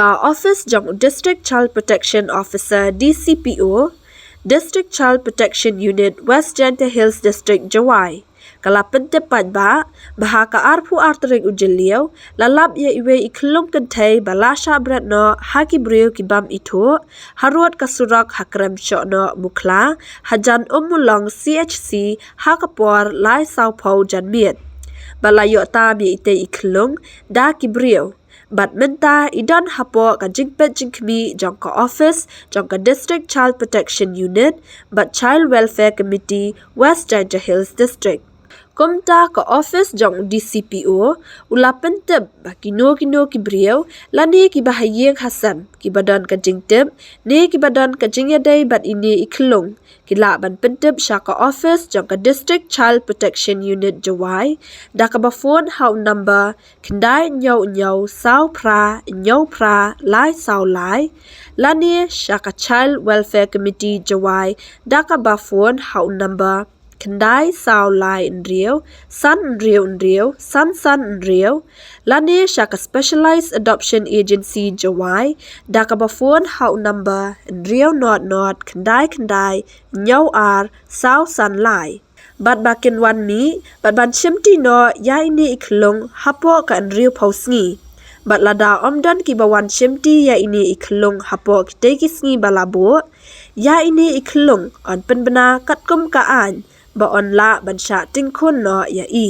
ka office jong District Child Protection Officer DCPO, District Child Protection Unit West Gentle Hills District Jawai. Kala pentepat ba, bahaka arpu artering ujeliau, lalap ya iwe iklung kentay balasha berat no haki beriu kibam itu, haruat kasurak hakrem syok no mukla, hajan mulong CHC hakapor lai sao pau jan miet. Balayok tam ya ite iklung, da kibriu. Bat menta idan hapo ka jingpet jingkmi jong ka office jong ka District Child Protection Unit but Child Welfare Committee West Ginger Hills District. Kumta ka office jong DCPO ula pentep ba kino kibriau lani ki bahayeng hasam ki badan ka jingtep ne ki badan ka jingyadai bat ini iklung kila ban pentep sya ka office jong ka District Child Protection Unit Jawai da ka ba phone hau number kendai nyau sao pra lai sao lai lani sya ka Child Welfare Committee Jawai da ka ba phone hau number kendai sao lai nriu san nriu lani syaka Specialized Adoption Agency Jawai da ka ba phone hau number nriu not kendai nyau ar sao san lai bat bakin wan mi bat ban Shimti no ya ini iklung hapo ka nriu pausngi bat lada omdan ki bawan Shimti ya ini iklung hapo kitay kisngi balabo ya ini iklung on penbena katkum kaan ba on la ban sya ting khun no ya i